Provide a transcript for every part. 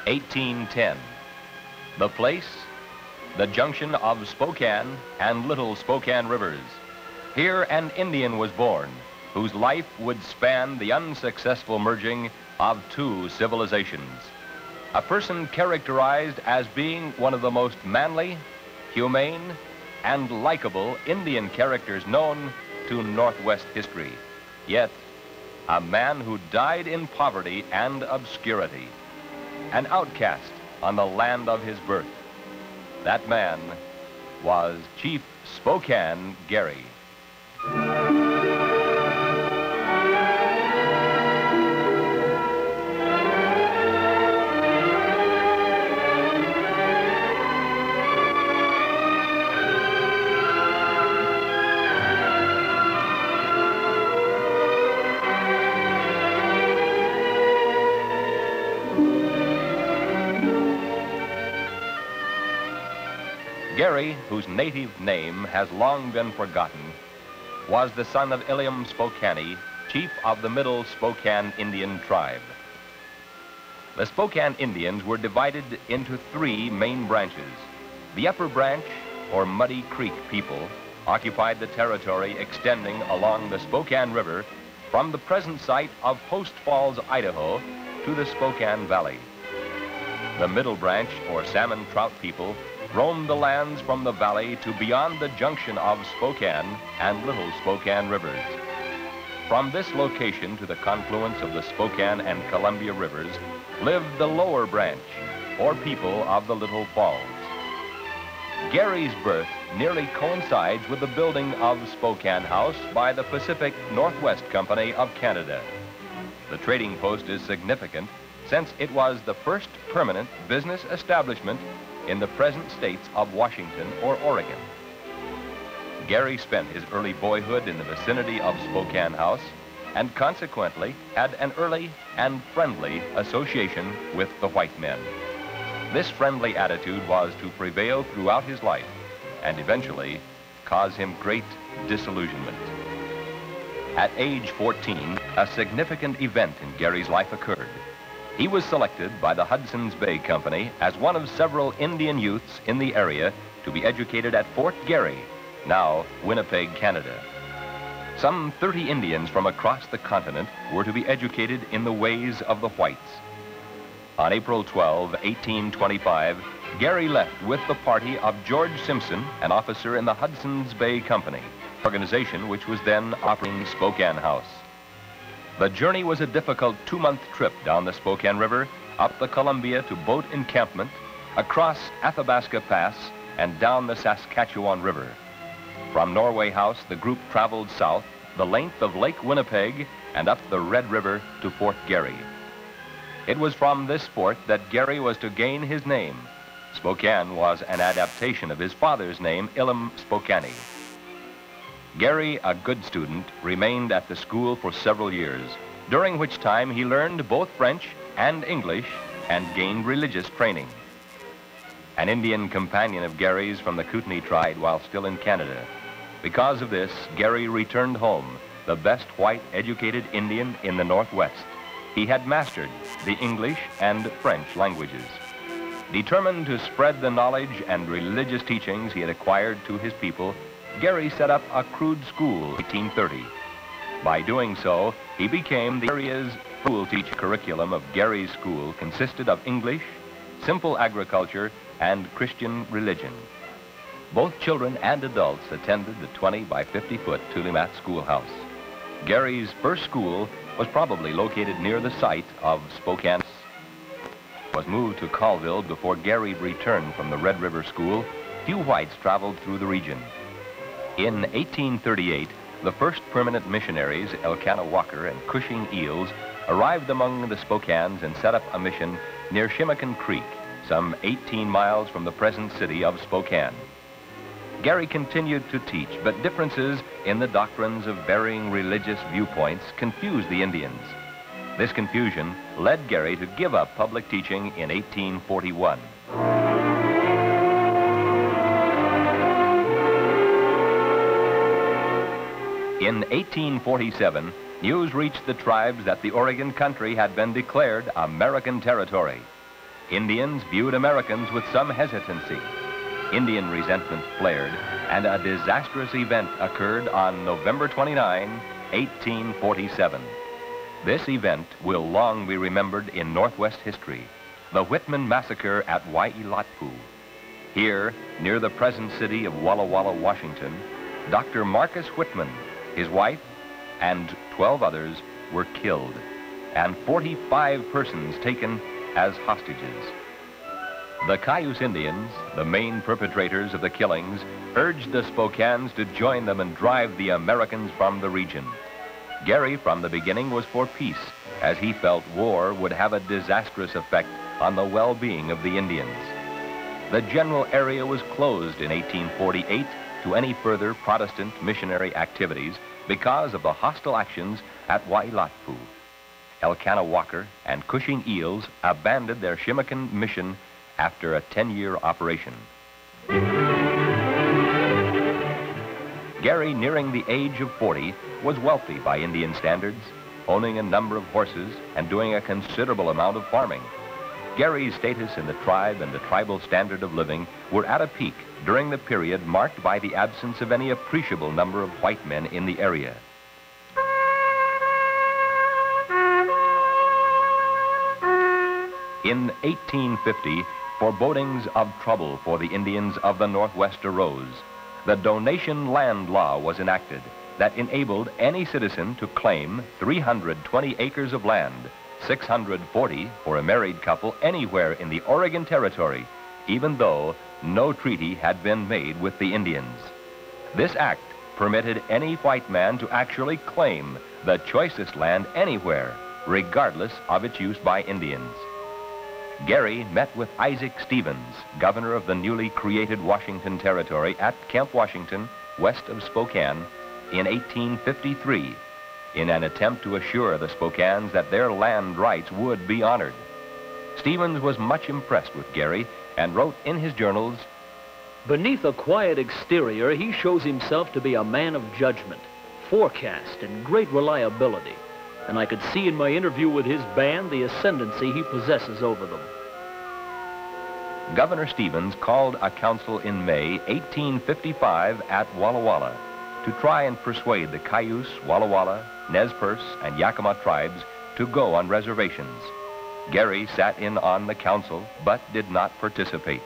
1810. The place, the junction of Spokane and Little Spokane rivers. Here an Indian was born whose life would span the unsuccessful merging of two civilizations. A person characterized as being one of the most manly, humane, and likable Indian characters known to Northwest history. Yet, a man who died in poverty and obscurity, an outcast on the land of his birth. That man was Chief Spokane Garry. Garry, whose native name has long been forgotten, was the son of Ilium Spokane, chief of the Middle Spokane Indian tribe. The Spokane Indians were divided into three main branches. The upper branch, or Muddy Creek people, occupied the territory extending along the Spokane River from the present site of Post Falls, Idaho, to the Spokane Valley. The middle branch, or Salmon Trout people, roamed the lands from the valley to beyond the junction of Spokane and Little Spokane rivers. From this location to the confluence of the Spokane and Columbia rivers lived the lower branch, or people of the Little Falls. Garry's birth nearly coincides with the building of Spokane House by the Pacific Northwest Company of Canada. The trading post is significant since it was the first permanent business establishment in the present states of Washington or Oregon. Garry spent his early boyhood in the vicinity of Spokane House and consequently had an early and friendly association with the white men. This friendly attitude was to prevail throughout his life and eventually cause him great disillusionment. At age 14, a significant event in Garry's life occurred. He was selected by the Hudson's Bay Company as one of several Indian youths in the area to be educated at Fort Garry, now Winnipeg, Canada. Some 30 Indians from across the continent were to be educated in the ways of the whites. On April 12, 1825, Garry left with the party of George Simpson, an officer in the Hudson's Bay Company, organization which was then operating Spokane House. The journey was a difficult 2-month trip down the Spokane River, up the Columbia to boat encampment, across Athabasca Pass, and down the Saskatchewan River. From Norway House, the group traveled south the length of Lake Winnipeg and up the Red River to Fort Garry. It was from this fort that Garry was to gain his name. Spokane was an adaptation of his father's name, Ilium Spokane. Garry, a good student, remained at the school for several years, during which time he learned both French and English and gained religious training. An Indian companion of Garry's from the Kootenai tribe while still in Canada. Because of this, Garry returned home, the best white educated Indian in the Northwest. He had mastered the English and French languages. Determined to spread the knowledge and religious teachings he had acquired to his people, Garry set up a crude school in 1830. By doing so, he became the area's school teacher. Curriculum of Garry's school consisted of English, simple agriculture, and Christian religion. Both children and adults attended the 20 by 50 foot Tulimat schoolhouse. Garry's first school was probably located near the site of Spokane. Was moved to Colville before Garry returned from the Red River School. Few whites traveled through the region. In 1838, the first permanent missionaries, Elkanah Walker and Cushing Eels, arrived among the Spokanes and set up a mission near Shimakin Creek, some 18 miles from the present city of Spokane. Garry continued to teach, but differences in the doctrines of varying religious viewpoints confused the Indians. This confusion led Garry to give up public teaching in 1841. In 1847, news reached the tribes that the Oregon country had been declared American territory. Indians viewed Americans with some hesitancy. Indian resentment flared, and a disastrous event occurred on November 29, 1847. This event will long be remembered in Northwest history, the Whitman Massacre at Waiilatpu. Here, near the present city of Walla Walla, Washington, Dr. Marcus Whitman, his wife, and 12 others were killed, and 45 persons taken as hostages. The Cayuse Indians, the main perpetrators of the killings, urged the Spokanes to join them and drive the Americans from the region. Garry, from the beginning, was for peace, as he felt war would have a disastrous effect on the well-being of the Indians. The general area was closed in 1848 to any further Protestant missionary activities because of the hostile actions at Waiilatpu. Elkanah Walker and Cushing Eales abandoned their Shimakan mission after a 10-year operation. Garry, nearing the age of 40, was wealthy by Indian standards, owning a number of horses and doing a considerable amount of farming. Garry's status in the tribe and the tribal standard of living were at a peak during the period marked by the absence of any appreciable number of white men in the area. In 1850, forebodings of trouble for the Indians of the Northwest arose. The donation land law was enacted that enabled any citizen to claim 320 acres of land, 640 for a married couple anywhere in the Oregon Territory, even though no treaty had been made with the Indians. This act permitted any white man to actually claim the choicest land anywhere, regardless of its use by Indians. Garry met with Isaac Stevens, governor of the newly created Washington Territory, at Camp Washington, west of Spokane, in 1853, in an attempt to assure the Spokanes that their land rights would be honored. Stevens was much impressed with Garry and wrote in his journals, "Beneath a quiet exterior, he shows himself to be a man of judgment, forecast, and great reliability. And I could see in my interview with his band the ascendancy he possesses over them." Governor Stevens called a council in May 1855 at Walla Walla to try and persuade the Cayuse, Walla Walla, Nez Perce, and Yakima tribes to go on reservations. Garry sat in on the council, but did not participate.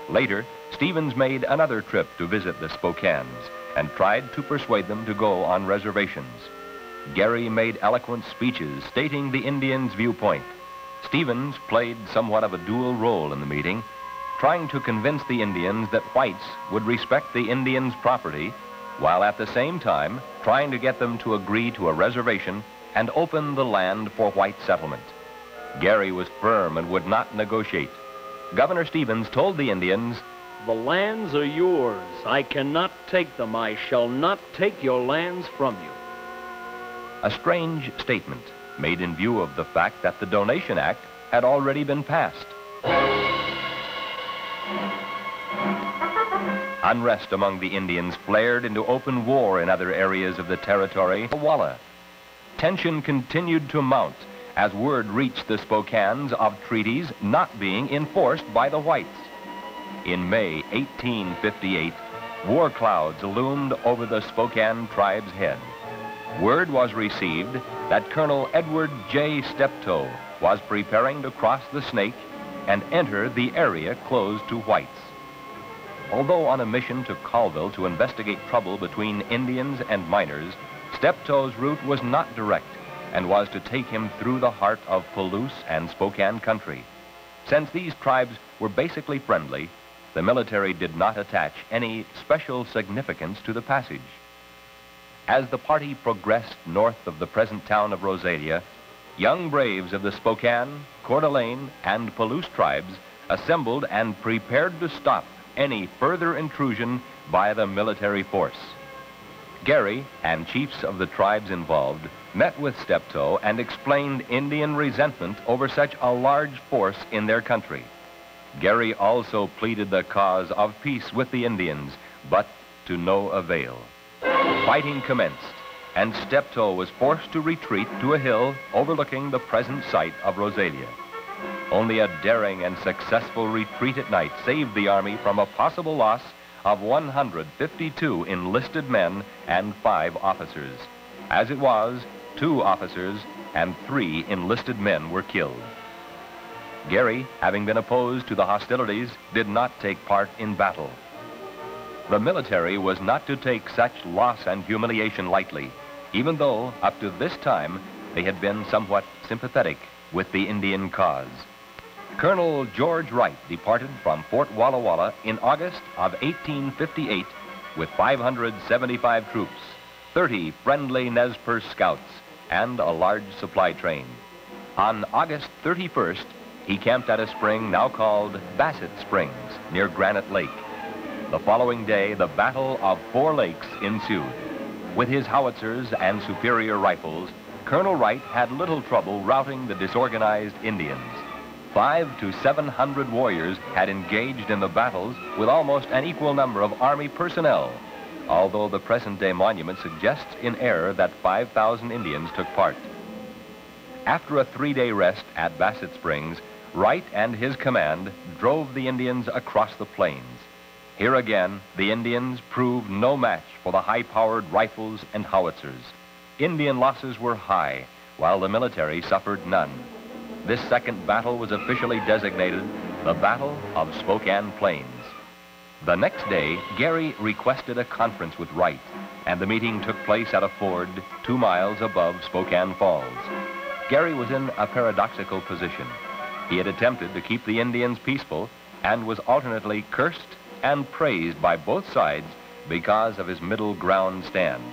Later, Stevens made another trip to visit the Spokanes and tried to persuade them to go on reservations. Garry made eloquent speeches stating the Indians' viewpoint. Stevens played somewhat of a dual role in the meeting, trying to convince the Indians that whites would respect the Indians' property, while at the same time trying to get them to agree to a reservation and open the land for white settlement. Garry was firm and would not negotiate. Governor Stevens told the Indians, "The lands are yours. I cannot take them. I shall not take your lands from you." A strange statement made in view of the fact that the Donation Act had already been passed. Unrest among the Indians flared into open war in other areas of the territory. Walla. Tension continued to mount as word reached the Spokanes of treaties not being enforced by the whites. In May 1858, war clouds loomed over the Spokane tribe's head. Word was received that Colonel Edward J. Steptoe was preparing to cross the Snake and enter the area closed to whites. Although on a mission to Colville to investigate trouble between Indians and miners, Steptoe's route was not direct and was to take him through the heart of Palouse and Spokane country. Since these tribes were basically friendly, the military did not attach any special significance to the passage. As the party progressed north of the present town of Rosalia, young braves of the Spokane, Coeur d'Alene, and Palouse tribes assembled and prepared to stop any further intrusion by the military force. Garry and chiefs of the tribes involved met with Steptoe and explained Indian resentment over such a large force in their country. Garry also pleaded the cause of peace with the Indians, but to no avail. Fighting commenced, and Steptoe was forced to retreat to a hill overlooking the present site of Rosalia. Only a daring and successful retreat at night saved the Army from a possible loss of 152 enlisted men and 5 officers. As it was, 2 officers and 3 enlisted men were killed. Garry, having been opposed to the hostilities, did not take part in battle. The military was not to take such loss and humiliation lightly, even though, up to this time, they had been somewhat sympathetic with the Indian cause. Colonel George Wright departed from Fort Walla Walla in August of 1858 with 575 troops, 30 friendly Nez Perce scouts, and a large supply train. On August 31st, he camped at a spring now called Bassett Springs near Granite Lake. The following day, the Battle of 4 Lakes ensued. With his howitzers and superior rifles, Colonel Wright had little trouble routing the disorganized Indians. 500 to 700 warriors had engaged in the battles with almost an equal number of Army personnel, although the present-day monument suggests in error that 5,000 Indians took part. After a 3-day rest at Bassett Springs, Wright and his command drove the Indians across the plains. Here again, the Indians proved no match for the high-powered rifles and howitzers. Indian losses were high, while the military suffered none. This second battle was officially designated the Battle of Spokane Plains. The next day, Garry requested a conference with Wright, and the meeting took place at a ford 2 miles above Spokane Falls. Garry was in a paradoxical position. He had attempted to keep the Indians peaceful and was alternately cursed and praised by both sides because of his middle ground stand.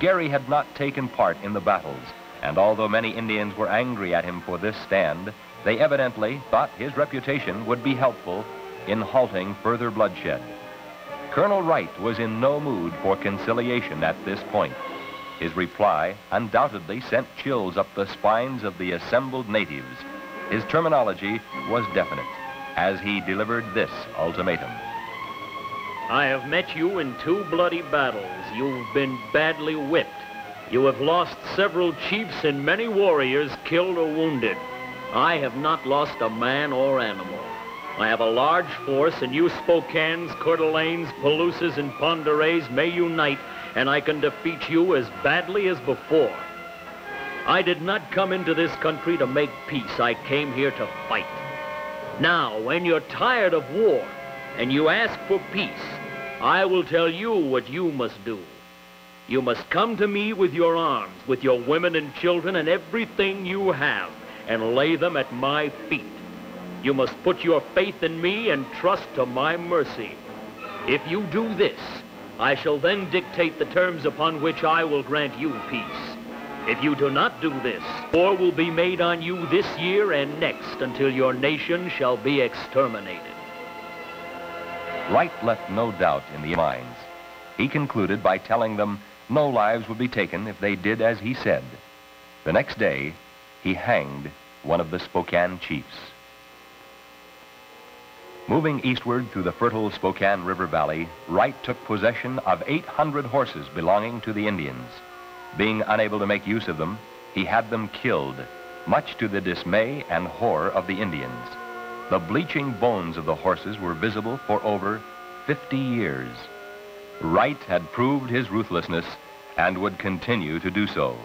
Garry had not taken part in the battles, and although many Indians were angry at him for this stand, they evidently thought his reputation would be helpful in halting further bloodshed. Colonel Wright was in no mood for conciliation at this point. His reply undoubtedly sent chills up the spines of the assembled natives. His terminology was definite as he delivered this ultimatum. I have met you in 2 bloody battles. You've been badly whipped. You have lost several chiefs and many warriors killed or wounded. I have not lost a man or animal. I have a large force, and you Spokanes, Coeur d'Alenes, Palousas, and Pend d'Oreilles may unite, and I can defeat you as badly as before. I did not come into this country to make peace. I came here to fight. Now, when you're tired of war and you ask for peace, I will tell you what you must do. You must come to me with your arms, with your women and children and everything you have, and lay them at my feet. You must put your faith in me and trust to my mercy. If you do this, I shall then dictate the terms upon which I will grant you peace. If you do not do this, war will be made on you this year and next until your nation shall be exterminated. Wright left no doubt in the minds. He concluded by telling them no lives would be taken if they did as he said. The next day, he hanged one of the Spokane chiefs. Moving eastward through the fertile Spokane River Valley, Wright took possession of 800 horses belonging to the Indians. Being unable to make use of them, he had them killed, much to the dismay and horror of the Indians. The bleaching bones of the horses were visible for over 50 years. Wright had proved his ruthlessness and would continue to do so.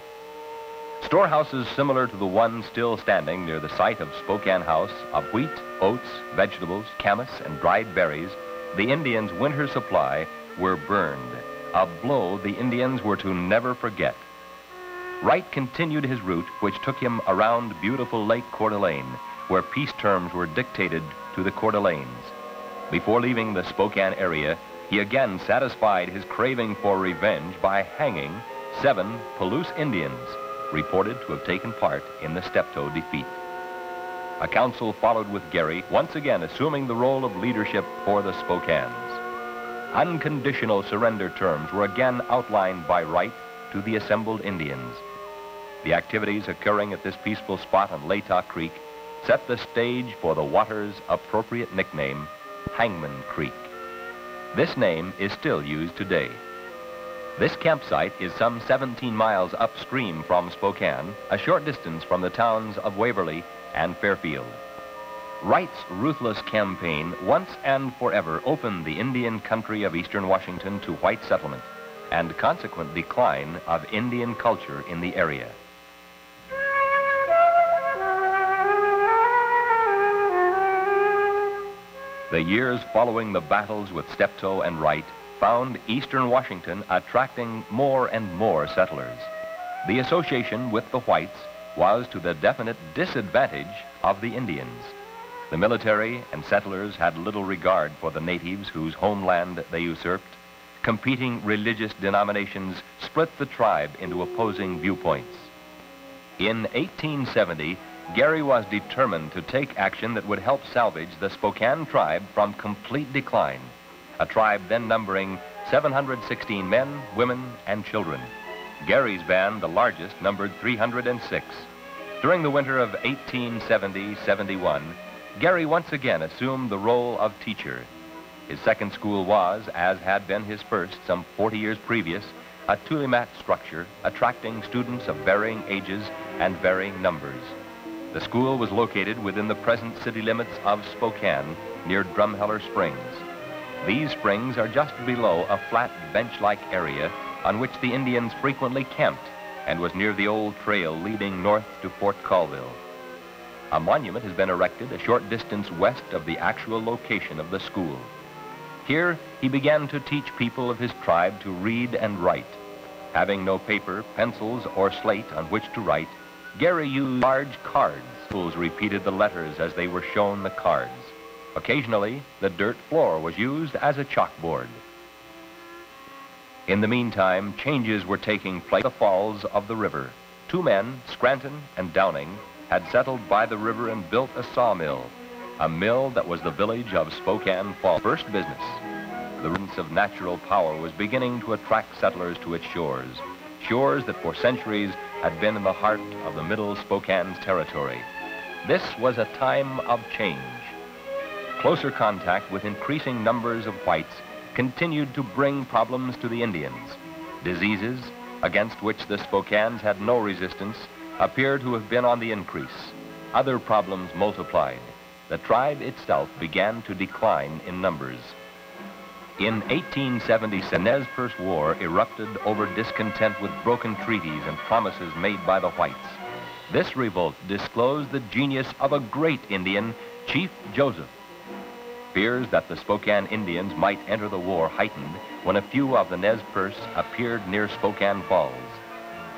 Storehouses similar to the one still standing near the site of Spokane House of wheat, oats, vegetables, camas, and dried berries, the Indians' winter supply, were burned, a blow the Indians were to never forget. Wright continued his route, which took him around beautiful Lake Coeur d'Alene, where peace terms were dictated to the Coeur d'Alenes. Before leaving the Spokane area, he again satisfied his craving for revenge by hanging 7 Palouse Indians, reported to have taken part in the Steptoe defeat. A council followed with Garry, once again assuming the role of leadership for the Spokanes. Unconditional surrender terms were again outlined by Wright to the assembled Indians. The activities occurring at this peaceful spot on Latah Creek set the stage for the water's appropriate nickname, Hangman Creek. This name is still used today. This campsite is some 17 miles upstream from Spokane, a short distance from the towns of Waverly and Fairfield. Wright's ruthless campaign once and forever opened the Indian country of eastern Washington to white settlement and consequent decline of Indian culture in the area. The years following the battles with Steptoe and Wright found eastern Washington attracting more and more settlers. The association with the whites was to the definite disadvantage of the Indians. The military and settlers had little regard for the natives whose homeland they usurped. Competing religious denominations split the tribe into opposing viewpoints. In 1870, Garry was determined to take action that would help salvage the Spokane tribe from complete decline, a tribe then numbering 716 men, women, and children. Garry's band, the largest, numbered 306. During the winter of 1870-71, Garry once again assumed the role of teacher. His second school was, as had been his first some 40 years previous, a tulimat structure attracting students of varying ages and varying numbers. The school was located within the present city limits of Spokane, near Drumheller Springs. These springs are just below a flat bench-like area on which the Indians frequently camped and was near the old trail leading north to Fort Colville. A monument has been erected a short distance west of the actual location of the school. Here, he began to teach people of his tribe to read and write. Having no paper, pencils, or slate on which to write, Garry used large cards. Schools repeated the letters as they were shown the cards. Occasionally, the dirt floor was used as a chalkboard. In the meantime, changes were taking place at the falls of the river. Two men, Scranton and Downing, had settled by the river and built a sawmill, a mill that was the village of Spokane Falls' first business. The roots of natural power was beginning to attract settlers to its shores, shores that for centuries had been in the heart of the middle Spokane's territory. This was a time of change. Closer contact with increasing numbers of whites continued to bring problems to the Indians. Diseases, against which the Spokanes had no resistance, appear to have been on the increase. Other problems multiplied. The tribe itself began to decline in numbers. In 1870, the Nez Perce War erupted over discontent with broken treaties and promises made by the whites. This revolt disclosed the genius of a great Indian, Chief Joseph. Fears that the Spokane Indians might enter the war heightened when a few of the Nez Perce appeared near Spokane Falls.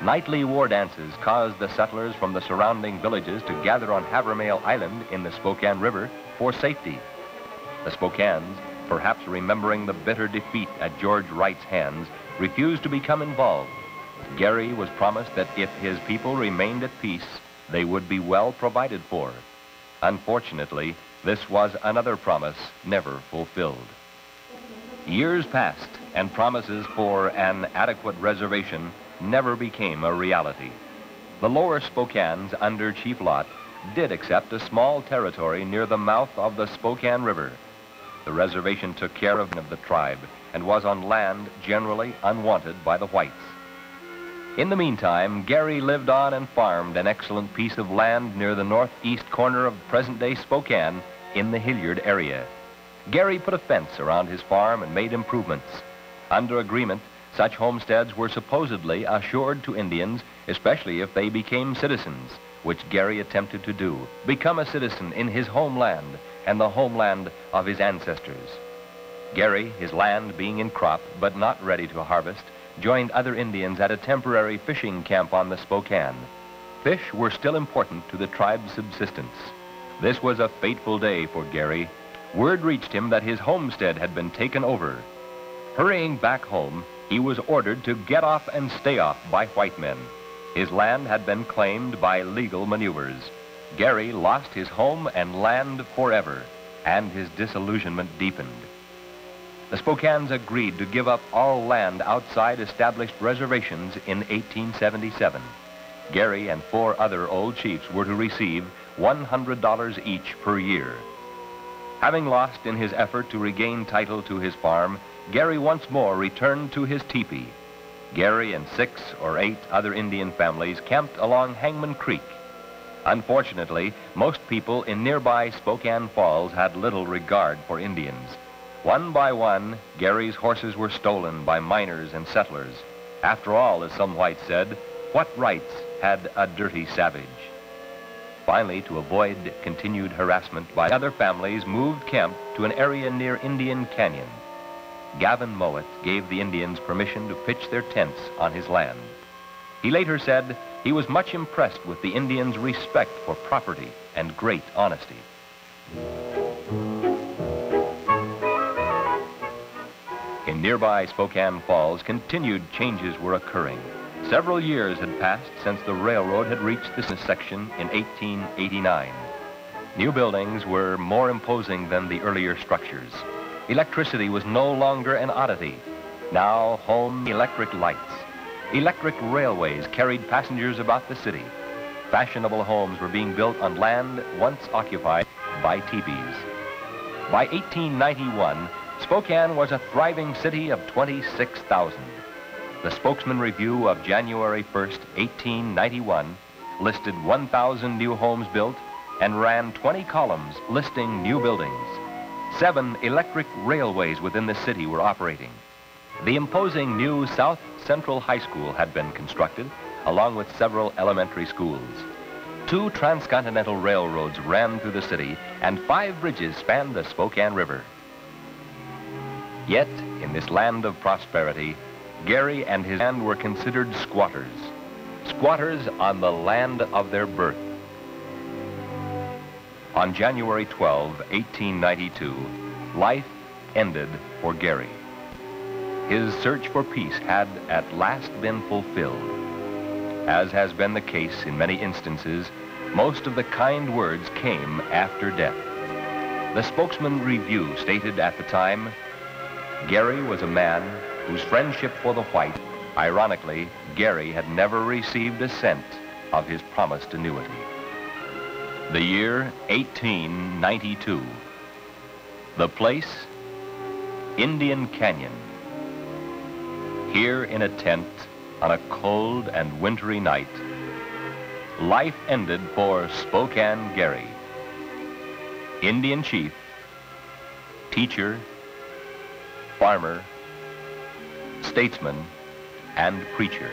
Nightly war dances caused the settlers from the surrounding villages to gather on Havermale Island in the Spokane River for safety. The Spokanes, perhaps remembering the bitter defeat at George Wright's hands, refused to become involved. Garry was promised that if his people remained at peace, they would be well provided for. Unfortunately, this was another promise never fulfilled. Years passed, and promises for an adequate reservation never became a reality. The lower Spokanes, under Chief Lott, did accept a small territory near the mouth of the Spokane River. The reservation took care of the tribe and was on land generally unwanted by the whites. In the meantime, Garry lived on and farmed an excellent piece of land near the northeast corner of present-day Spokane in the Hilliard area. Garry put a fence around his farm and made improvements. Under agreement, such homesteads were supposedly assured to Indians, especially if they became citizens, which Garry attempted to do, become a citizen in his homeland and the homeland of his ancestors. Garry, his land being in crop but not ready to harvest, joined other Indians at a temporary fishing camp on the Spokane. Fish were still important to the tribe's subsistence. This was a fateful day for Garry. Word reached him that his homestead had been taken over. Hurrying back home, he was ordered to get off and stay off by white men. His land had been claimed by legal maneuvers. Garry lost his home and land forever, and his disillusionment deepened. The Spokanes agreed to give up all land outside established reservations in 1877. Garry and 4 other old chiefs were to receive $100 each per year. Having lost in his effort to regain title to his farm, Garry once more returned to his teepee. Garry and 6 or 8 other Indian families camped along Hangman Creek. Unfortunately, most people in nearby Spokane Falls had little regard for Indians. One by one, Garry's horses were stolen by miners and settlers. After all, as some whites said, what rights had a dirty savage? Finally, to avoid continued harassment by other families, moved camp to an area near Indian Canyon. Gavin Mowat gave the Indians permission to pitch their tents on his land. He later said he was much impressed with the Indians' respect for property and great honesty. In nearby Spokane Falls, continued changes were occurring. Several years had passed since the railroad had reached this section in 1889. New buildings were more imposing than the earlier structures. Electricity was no longer an oddity. Now, home electric lights. Electric railways carried passengers about the city. Fashionable homes were being built on land once occupied by teepees. By 1891, Spokane was a thriving city of 26,000. The Spokesman Review of January 1st, 1891, listed 1,000 new homes built and ran 20 columns listing new buildings. 7 electric railways within the city were operating. The imposing new South Central High School had been constructed, along with several elementary schools. 2 transcontinental railroads ran through the city, and 5 bridges spanned the Spokane River. Yet, in this land of prosperity, Garry and his band were considered squatters. Squatters on the land of their birth. On January 12, 1892, life ended for Garry. His search for peace had at last been fulfilled. As has been the case in many instances, most of the kind words came after death. The Spokesman Review stated at the time, Garry was a man whose friendship for the white, ironically, Garry had never received a cent of his promised annuity. The year 1892. The place, Indian Canyon. Here in a tent on a cold and wintry night, life ended for Spokane Garry. Indian chief, teacher, farmer, statesman, and preacher.